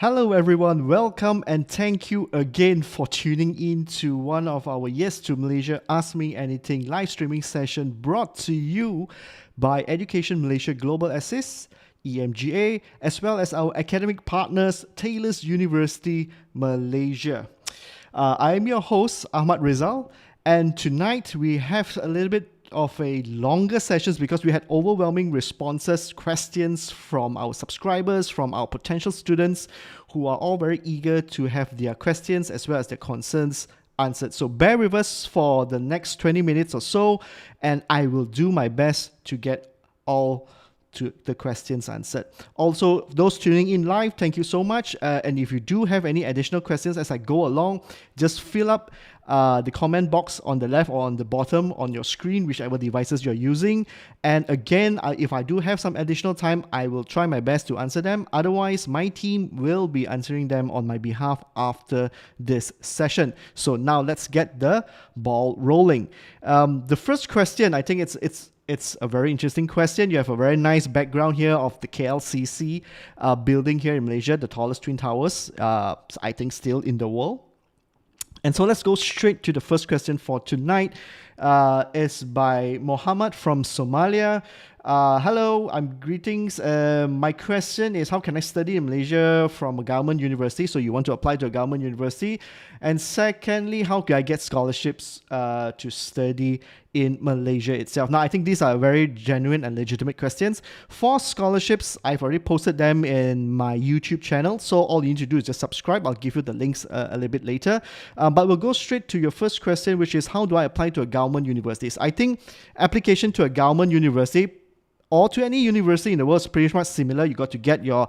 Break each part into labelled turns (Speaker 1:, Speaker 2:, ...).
Speaker 1: Hello everyone, welcome and thank you again for tuning in to one of our Yes to Malaysia Ask Me Anything live streaming session brought to you by Education Malaysia Global Assist, EMGA, as well as our academic partners, Taylor's University Malaysia. I am your host, Ahmad Rizal, and tonight we have a little bit of a longer sessions because we had overwhelming responses, questions from our subscribers, from our potential students who are all very eager to have their questions as well as their concerns answered. So bear with us for the next 20 minutes or so, and I will do my best to get all to the questions answered. Also, those tuning in live, thank you so much. And if you do have any additional questions as I go along, just fill up the comment box on the left or on the bottom on your screen, whichever devices you're using. And again, if I do have some additional time, I will try my best to answer them. Otherwise, my team will be answering them on my behalf after this session. So now let's get the ball rolling. The first question, I think it's a very interesting question. You have a very nice background here of the KLCC building here in Malaysia, the tallest twin towers, I think still in the world. And so let's go straight to the first question for tonight. It's by Mohammed from Somalia. Hello, greetings. My question is, how can I study in Malaysia from a government university? So you want to apply to a government university. And secondly, how can I get scholarships to study in Malaysia itself? Now, I think these are very genuine and legitimate questions. For scholarships, I've already posted them in my YouTube channel. So all you need to do is just subscribe. I'll give you the links a little bit later. But we'll go straight to your first question, which is, how do I apply to a government university? I think application to a government university or to any university in the world is pretty much similar. You got to get your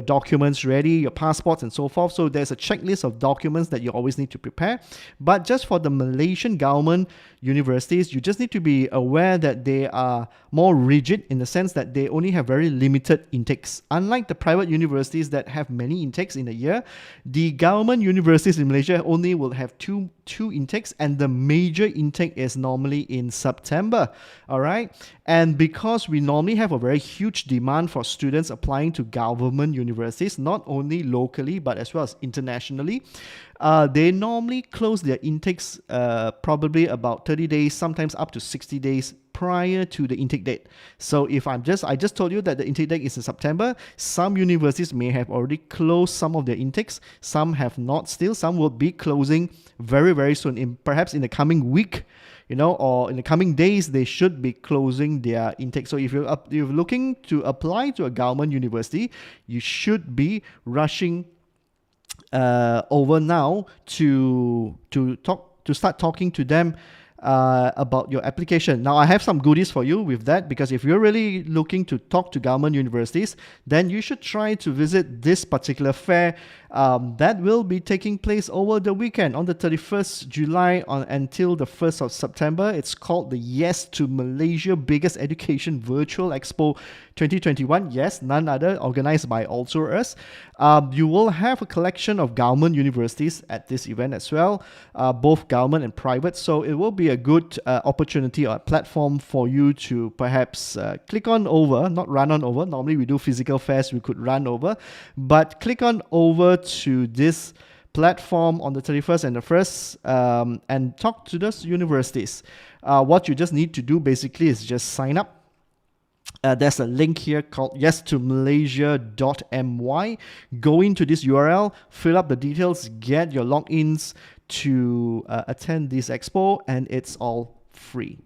Speaker 1: documents ready, your passports and so forth. So there's a checklist of documents that you always need to prepare. But just for the Malaysian government universities, you just need to be aware that they are more rigid in the sense that they only have very limited intakes. Unlike the private universities that have many intakes in a year, the government universities in Malaysia only will have two intakes, and the major intake is normally in September. All right. And because we normally have a very huge demand for students applying to government universities, not only locally but as well as internationally, they normally close their intakes probably about 30 days, sometimes up to 60 days prior to the intake date. So if I just told you that the intake date is in September, some universities may have already closed some of their intakes, some have not still, some will be closing very, very soon, perhaps in the coming week, or in the coming days, they should be closing their intake. So if you're looking to apply to a government university, you should be rushing over now to start talking to them about your application. Now, I have some goodies for you with that, because if you're really looking to talk to government universities, then you should try to visit this particular fair that will be taking place over the weekend on the 31st July until the 1st of September. It's called the Yes to Malaysia Biggest Education Virtual Expo 2021. Yes, none other, organized by Also Us. You will have a collection of government universities at this event as well, both government and private. So it will be a good opportunity or a platform for you to perhaps click on over, not run on over. Normally we do physical fairs, we could run over, but click on over to this platform on the 31st and the 1st and talk to those universities. What you just need to do basically is just sign up. There's a link here called yes2malaysia.my. Go into this URL, fill up the details, get your logins to attend this expo, and it's all free.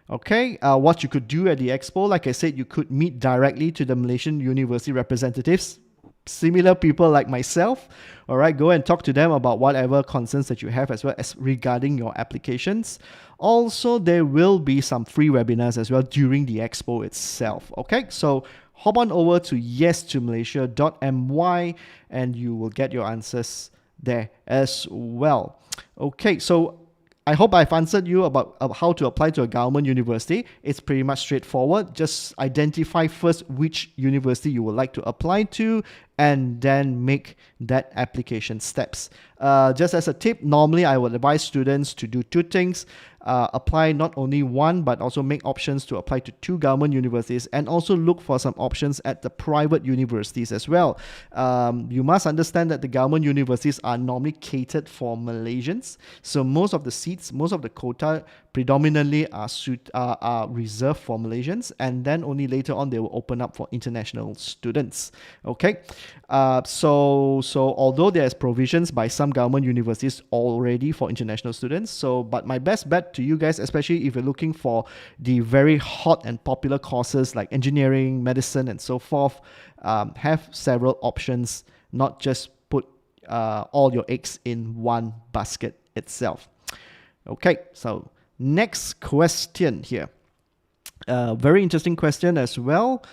Speaker 1: Okay, what you could do at the expo, like I said, you could meet directly to the Malaysian university representatives, similar people like myself. All right, go and talk to them about whatever concerns that you have as well as regarding your applications. Also, there will be some free webinars as well during the expo itself. Okay, so hop on over to yes2malaysia.my and you will get your answers there as well. Okay, so I hope I've answered you about how to apply to a government university. It's pretty much straightforward. Just identify first which university you would like to apply to and then make that application steps. Just as a tip, normally I would advise students to do two things. Apply not only one, but also make options to apply to two government universities, and also look for some options at the private universities as well. You must understand that the government universities are normally catered for Malaysians. So most of the seats, most of the quota predominantly are reserved for Malaysians, and then only later on they will open up for international students. Okay, so although there's provisions by some government universities already for international students, but my best bet to you guys, especially if you're looking for the very hot and popular courses like engineering, medicine, and so forth, have several options, not just put all your eggs in one basket itself. Okay, so next question here. Very interesting question as well.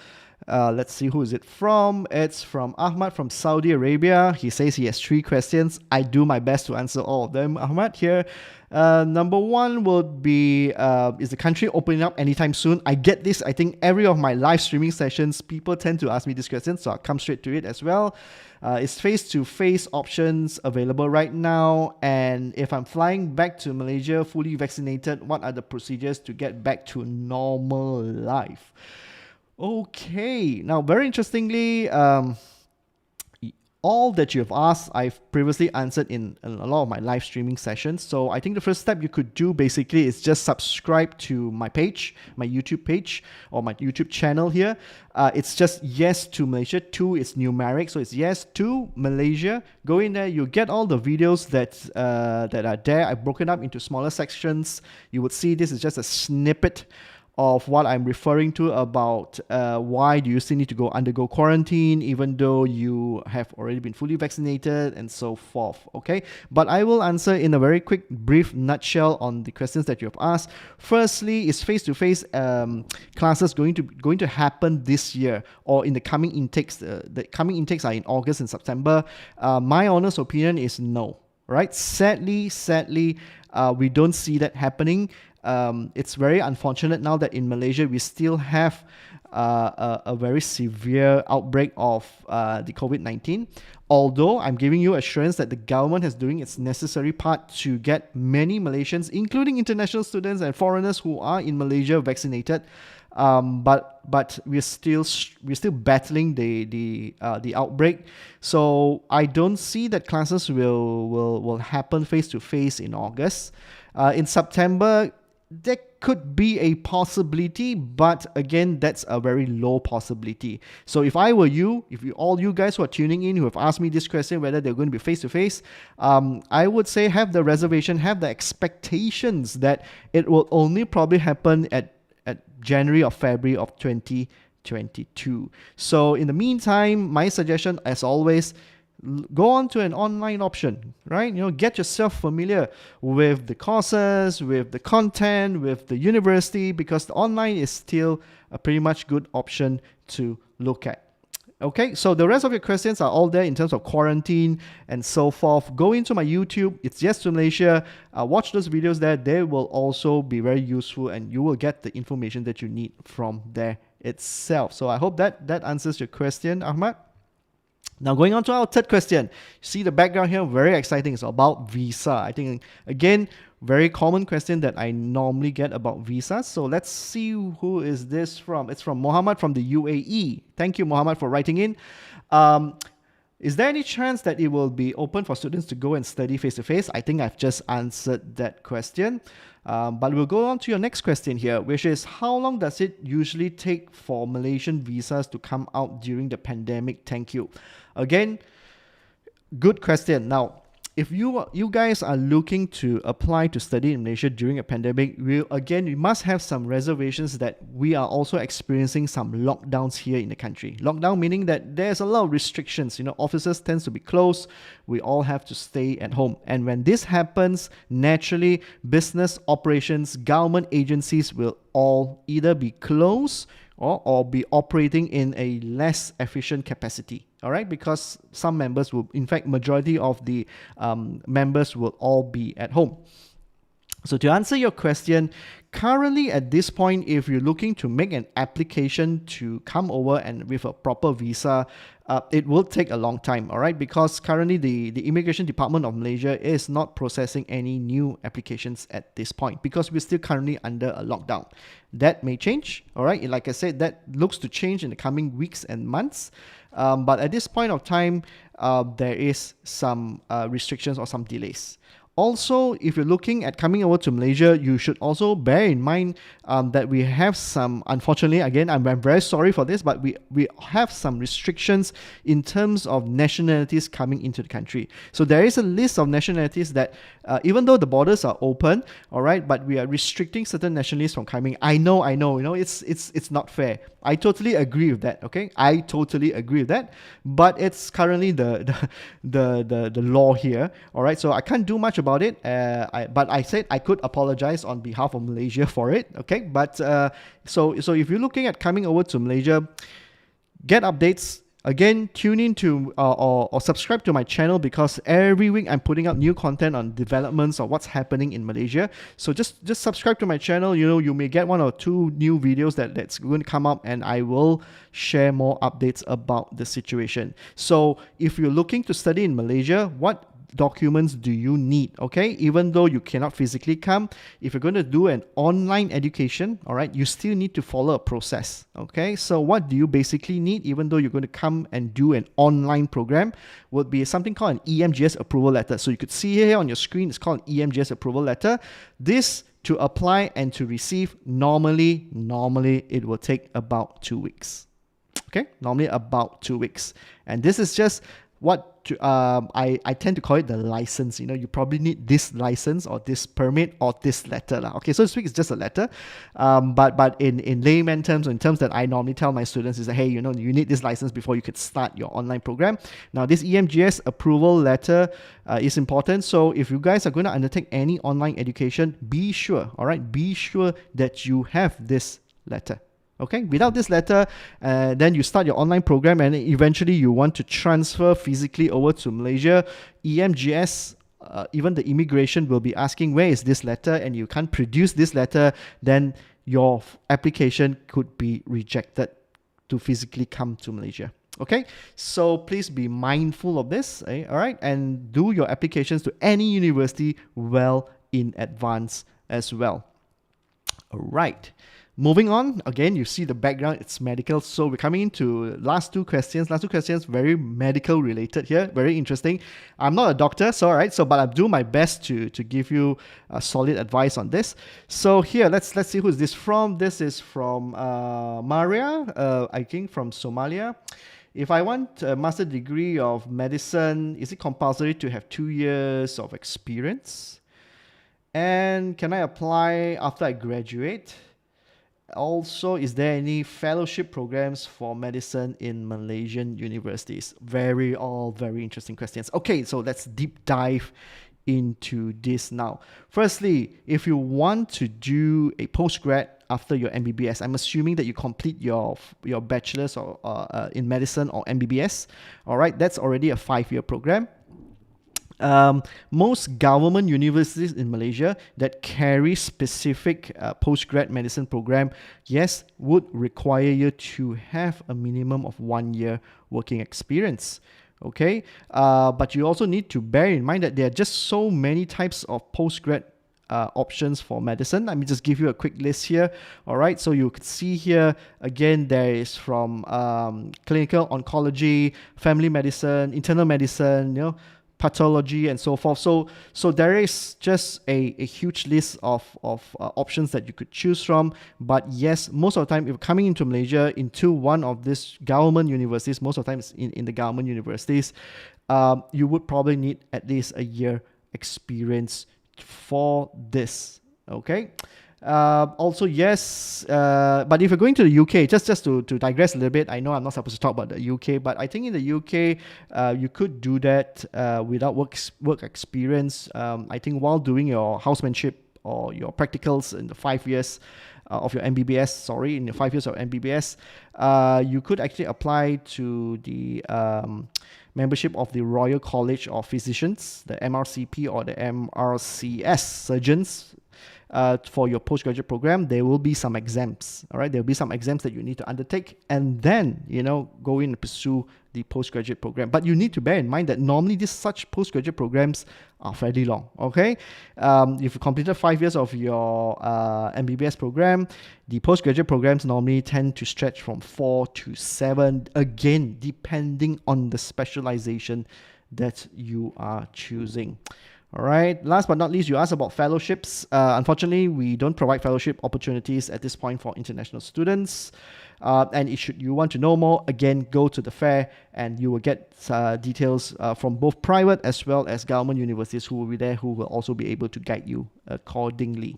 Speaker 1: Let's see, who is it from? It's from Ahmad from Saudi Arabia. He says he has 3 questions. I do my best to answer all of them, Ahmad, here. Number 1 would be, is the country opening up anytime soon? I get this. I think every of my live streaming sessions, people tend to ask me this question, so I'll come straight to it as well. Is face-to-face options available right now? And if I'm flying back to Malaysia fully vaccinated, what are the procedures to get back to normal life? Okay, now very interestingly, all that you've asked, I've previously answered in a lot of my live streaming sessions. So I think the first step you could do basically is just subscribe to my page, my YouTube page, or my YouTube channel here. It's just yes to Malaysia. 2 is numeric, so it's yes to Malaysia. Go in there, you'll get all the videos that are there. I've broken up into smaller sections. You would see this is just a snippet of what I'm referring to about why do you still need to undergo quarantine even though you have already been fully vaccinated and so forth. Okay, but I will answer in a very quick, brief nutshell on the questions that you have asked. Firstly, is face-to-face classes going to happen this year or in the coming intakes? The coming intakes are in August and September. My honest opinion is no. Right? Sadly, we don't see that happening. It's very unfortunate now that in Malaysia we still have a very severe outbreak of the COVID-19. Although I'm giving you assurance that the government is doing its necessary part to get many Malaysians, including international students and foreigners who are in Malaysia, vaccinated. But we're still battling the outbreak. So I don't see that classes will happen face to face in August. In September, there could be a possibility, but again, that's a very low possibility. So if I were you, all you guys who are tuning in, who have asked me this question, whether they're going to be face-to-face, I would say have the reservation, have the expectations that it will only probably happen at January or February of 2022. So in the meantime, my suggestion, as always, go on to an online option, right? Get yourself familiar with the courses, with the content, with the university, because the online is still a pretty much good option to look at. Okay, so the rest of your questions are all there in terms of quarantine and so forth. Go into my YouTube, it's Yes to Malaysia. Watch those videos there. They will also be very useful and you will get the information that you need from there itself. So I hope that answers your question, Ahmad. Now going on to our third question. See the background here, very exciting. It's about visa. I think, again, very common question that I normally get about visas. So let's see, who is this from? It's from Mohammed from the UAE. Thank you, Mohammed, for writing in. Is there any chance that it will be open for students to go and study face-to-face? I think I've just answered that question. But we'll go on to your next question here, which is how long does it usually take for Malaysian visas to come out during the pandemic? Thank you. Again, good question. Now, if you guys are looking to apply to study in Malaysia during a pandemic, we must have some reservations that we are also experiencing some lockdowns here in the country. Lockdown meaning that there's a lot of restrictions. Offices tends to be closed. We all have to stay at home. And when this happens, naturally, business operations, government agencies will all either be closed or be operating in a less efficient capacity. All right, because some members will, in fact, majority of the members will all be at home. So to answer your question, currently at this point, if you're looking to make an application to come over and with a proper visa, it will take a long time, all right? Because currently the Immigration Department of Malaysia is not processing any new applications at this point because we're still currently under a lockdown. That may change, all right? Like I said, that looks to change in the coming weeks and months. But at this point of time, there is some restrictions or some delays. Also, if you're looking at coming over to Malaysia, you should also bear in mind that we have some, unfortunately, again, I'm very sorry for this, but we have some restrictions in terms of nationalities coming into the country. So there is a list of nationalities that, even though the borders are open, all right, but we are restricting certain nationalities from coming. I know, it's not fair. I totally agree with that. Okay, I totally agree with that. But it's currently the law here. All right, so I can't do much about it. But I said I could apologize on behalf of Malaysia for it. Okay, but so if you're looking at coming over to Malaysia, get updates. Again, tune in to or subscribe to my channel because every week I'm putting up new content on developments or what's happening in Malaysia. So just subscribe to my channel. You know, you may get 1 or 2 new videos that's going to come up, and I will share more updates about the situation. So if you're looking to study in Malaysia, what documents do you need? Okay, even though you cannot physically come, if you're going to do an online education, all right, you still need to follow a process. Okay, so what do you basically need, even though you're going to come and do an online program, would be something called an EMGS approval letter. So you could see here on your screen, it's called an EMGS approval letter. This, to apply and to receive, normally it will take about 2 weeks. Okay, normally about 2 weeks. And this is just what I tend to call it the license. You know, you probably need this license or this permit or this letter. Okay, so to speak, it's just a letter. But in layman terms, or in terms that I normally tell my students is that, hey, you know, you need this license before you could start your online program. Now, this EMGS approval letter is important. So if you guys are going to undertake any online education, be sure, all right, be sure that you have this letter. Okay, without this letter, then you start your online program and eventually you want to transfer physically over to Malaysia. EMGS, even the immigration will be asking, where is this letter? And you can't produce this letter, then your application could be rejected to physically come to Malaysia. Okay, so please be mindful of this, all right? And do your applications to any university well in advance as well. All right. Moving on, again, you see the background, it's medical. So we're coming into last two questions, very medical related here, very interesting. I'm not a doctor, so all right, but I'll do my best to give you solid advice on this. So here, let's see who's this from. This is from Maria, I think from Somalia. If I want a master degree of medicine, is it compulsory to have 2 years of experience? And can I apply after I graduate? Also, is there any fellowship programs for medicine in Malaysian universities? All very interesting questions. Okay, so let's deep dive into this now. Firstly, if you want to do a postgrad after your MBBS, I'm assuming that you complete your bachelor's or in medicine or MBBS. All right, that's already a 5-year program. Most government universities in Malaysia that carry specific postgrad medicine program, yes, would require you to have a minimum of 1 year working experience. Okay, but you also need to bear in mind that there are just so many types of postgrad options for medicine. Let me just give you a quick list here. All right, so you could see here again, there is from clinical oncology, family medicine, internal medicine, you know, pathology and so forth. So there is just a huge list of options that you could choose from. But yes, most of the time, if coming into Malaysia into one of these government universities, most of the time it's in the government universities, you would probably need at least a year experience for this. Okay. Also, yes, but if you're going to the UK, just to digress a little bit, I know I'm not supposed to talk about the UK, but I think in the UK, you could do that without work experience. I think while doing your housemanship or your practicals in the 5 years, of your MBBS, sorry, in your 5 years of MBBS, you could actually apply to the membership of the Royal College of Physicians, the MRCP or the MRCS surgeons. For your postgraduate program, there will be some exams. All right, there will be some exams that you need to undertake, and then go in and pursue the postgraduate program. But you need to bear in mind that normally such postgraduate programs are fairly long. Okay, if you completed 5 years of your MBBS program, the postgraduate programs normally tend to stretch from 4 to 7. Again, depending on the specialization that you are choosing. All right. Last but not least, you asked about fellowships. Unfortunately, we don't provide fellowship opportunities at this point for international students. And should you want to know more, again, go to the fair and you will get details from both private as well as government universities who will be there, who will also be able to guide you accordingly.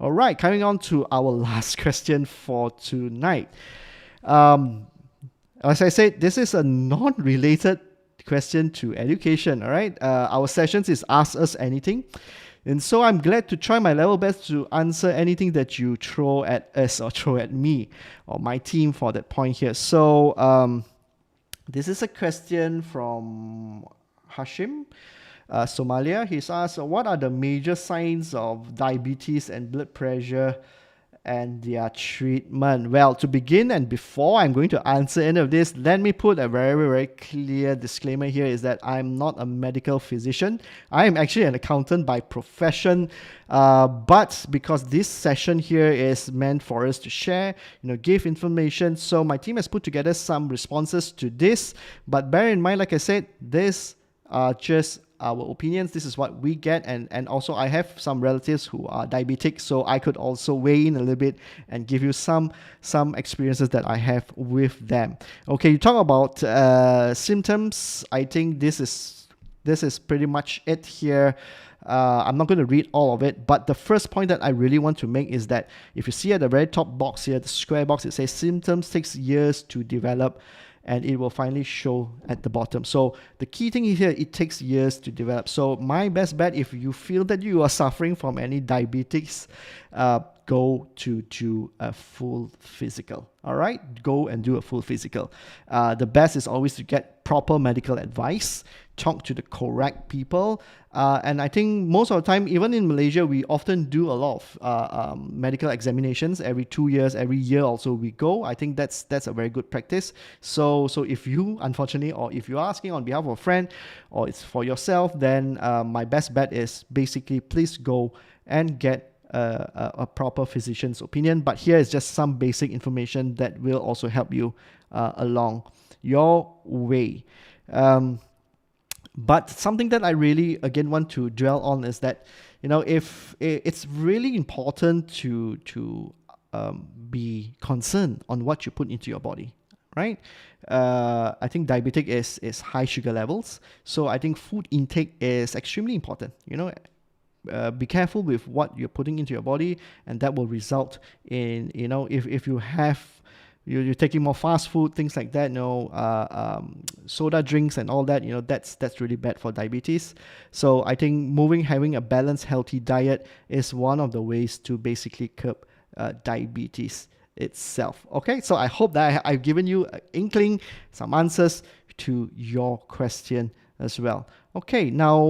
Speaker 1: All right. Coming on to our last question for tonight. As I said, this is a non-related question to education. All right, our sessions is Ask Us Anything, and so I'm glad to try my level best to answer anything that you throw at us or throw at me or my team for that point here. So this is a question from Hashim, Somalia. He's asked, what are the major signs of diabetes and blood pressure and their treatment? Well, to begin, and before I'm going to answer any of this, let me put a very, very clear disclaimer here, is that I'm not a medical physician. I am actually an accountant by profession, but because this session here is meant for us to share, give information, so my team has put together some responses to this. But bear in mind, like I said, this are just our opinions. This is what we get, and also I have some relatives who are diabetic, so I could also weigh in a little bit and give you some experiences that I have with them. Okay, you talk about symptoms. I think this is pretty much it here. I'm not going to read all of it, but the first point that I really want to make is that if you see at the very top box here, the square box, it says symptoms takes years to develop, and it will finally show at the bottom. So the key thing here, it takes years to develop. So my best bet, if you feel that you are suffering from any diabetes, go to do a full physical. All right, go and do a full physical. The best is always to get proper medical advice, talk to the correct people, and I think most of the time, even in Malaysia, we often do a lot of medical examinations every 2 years, every year also we go. I think that's a very good practice. So if you, unfortunately, or if you're asking on behalf of a friend or it's for yourself, then my best bet is basically please go and get a proper physician's opinion. But here is just some basic information that will also help you along your way. But something that I really, again, want to dwell on is that, if it's really important to be concerned on what you put into your body, right? I think diabetic is high sugar levels. So I think food intake is extremely important. Be careful with what you're putting into your body, and that will result in, if you have, you're taking more fast food, things like that, soda drinks and all that, that's really bad for diabetes. So I think having a balanced, healthy diet is one of the ways to basically curb diabetes itself. Okay, so I hope that I've given you an inkling, some answers to your question as well. Okay, now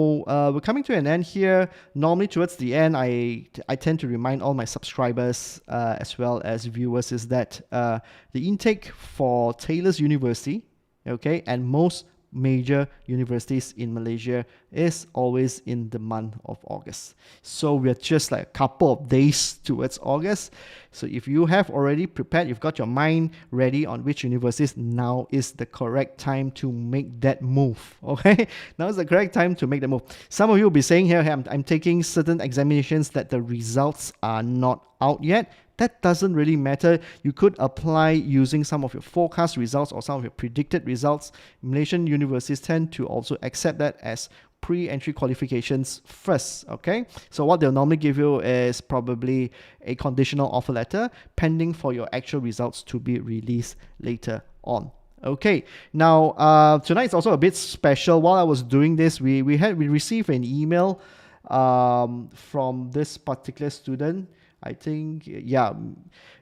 Speaker 1: we're coming to an end here. Normally towards the end, I tend to remind all my subscribers as well as viewers is that the intake for Taylor's University, okay, and most major universities in Malaysia is always in the month of August. So we're just like a couple of days towards August. So if you have already prepared, you've got your mind ready on which universities, now is the correct time to make that move. Okay, now is the correct time to make the move. Some of you will be saying here, hey, I'm taking certain examinations that the results are not out yet. That doesn't really matter. You could apply using some of your forecast results or some of your predicted results. Malaysian universities tend to also accept that as pre-entry qualifications first, okay? So what they'll normally give you is probably a conditional offer letter pending for your actual results to be released later on. Okay, now tonight's also a bit special. While I was doing this, we received an email from this particular student. I think, yeah.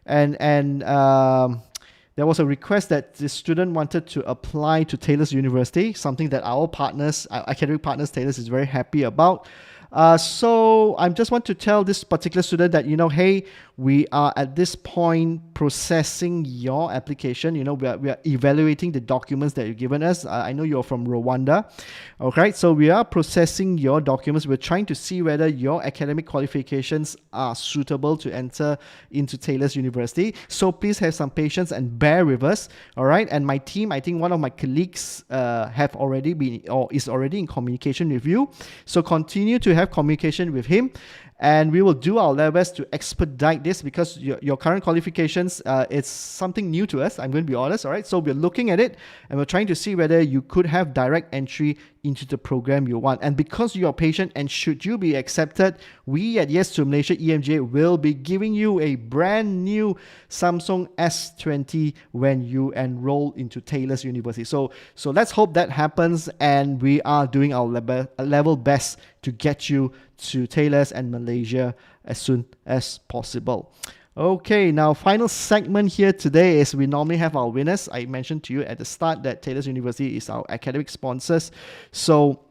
Speaker 1: And there was a request that the student wanted to apply to Taylor's University, something that our partners, our academic partners, Taylor's, is very happy about. So I just want to tell this particular student that, hey, we are at this point processing your application. We are evaluating the documents that you've given us. I know you're from Rwanda. Okay, so we are processing your documents. We're trying to see whether your academic qualifications are suitable to enter into Taylor's University. So please have some patience and bear with us. All right, and my team, I think one of my colleagues have already been or is already in communication with you. So continue to have communication with him, and we will do our level best to expedite this, because your current qualifications, it's something new to us, I'm going to be honest. All right, so we're looking at it and we're trying to see whether you could have direct entry into the program you want. And because you are patient, and should you be accepted, we at Yes to Malaysia EMJ will be giving you a brand new Samsung S20 when you enroll into Taylor's University. So let's hope that happens, and we are doing our level best to get you to Taylor's and Malaysia as soon as possible. Okay, now final segment here today is we normally have our winners. I mentioned to you at the start that Taylor's University is our academic sponsors. So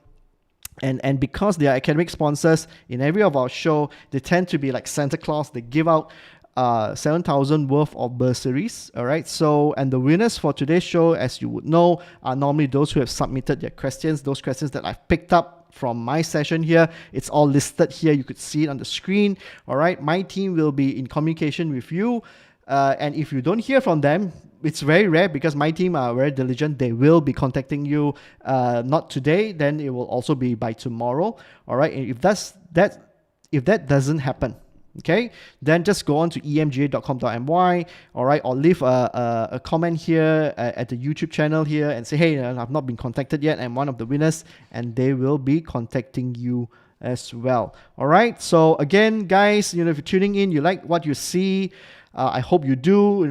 Speaker 1: and because they are academic sponsors, in every of our show, they tend to be like Santa Claus. They give out 7,000 worth of bursaries. All right, so, and the winners for today's show, as you would know, are normally those who have submitted their questions, those questions that I've picked up from my session here. It's all listed here. You could see it on the screen. All right, my team will be in communication with you, and if you don't hear from them, it's very rare, because my team are very diligent. They will be contacting you, not today, then it will also be by tomorrow. All right, and if that doesn't happen, okay, then just go on to emga.com.my, all right, or leave a comment here at the YouTube channel here and say, hey, I've not been contacted yet, I'm one of the winners, and they will be contacting you as well. All right, so again, guys, if you're tuning in, you like what you see, I hope you do.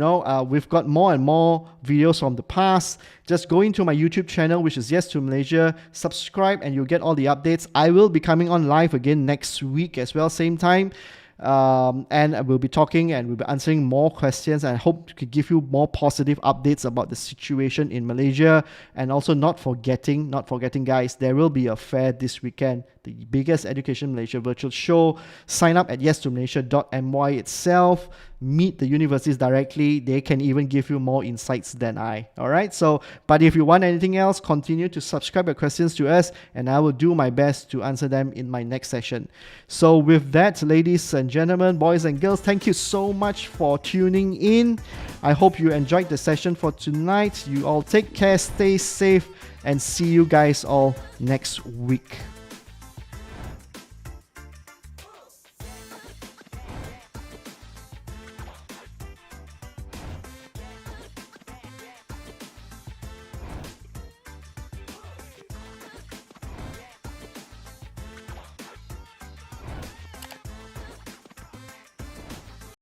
Speaker 1: We've got more and more videos from the past. Just go into my YouTube channel, which is Yes to Malaysia, subscribe, and you'll get all the updates. I will be coming on live again next week as well, same time. And we'll be talking and we'll be answering more questions, and I hope to give you more positive updates about the situation in Malaysia. And also not forgetting guys, there will be a fair this weekend, the biggest Education Malaysia virtual show. Sign up at yes2malaysia.my itself. Meet the universities directly. They can even give you more insights than I. All right. So, but if you want anything else, continue to subscribe your questions to us, and I will do my best to answer them in my next session. So with that, ladies and gentlemen, boys and girls, thank you so much for tuning in. I hope you enjoyed the session for tonight. You all take care, stay safe, and see you guys all next week.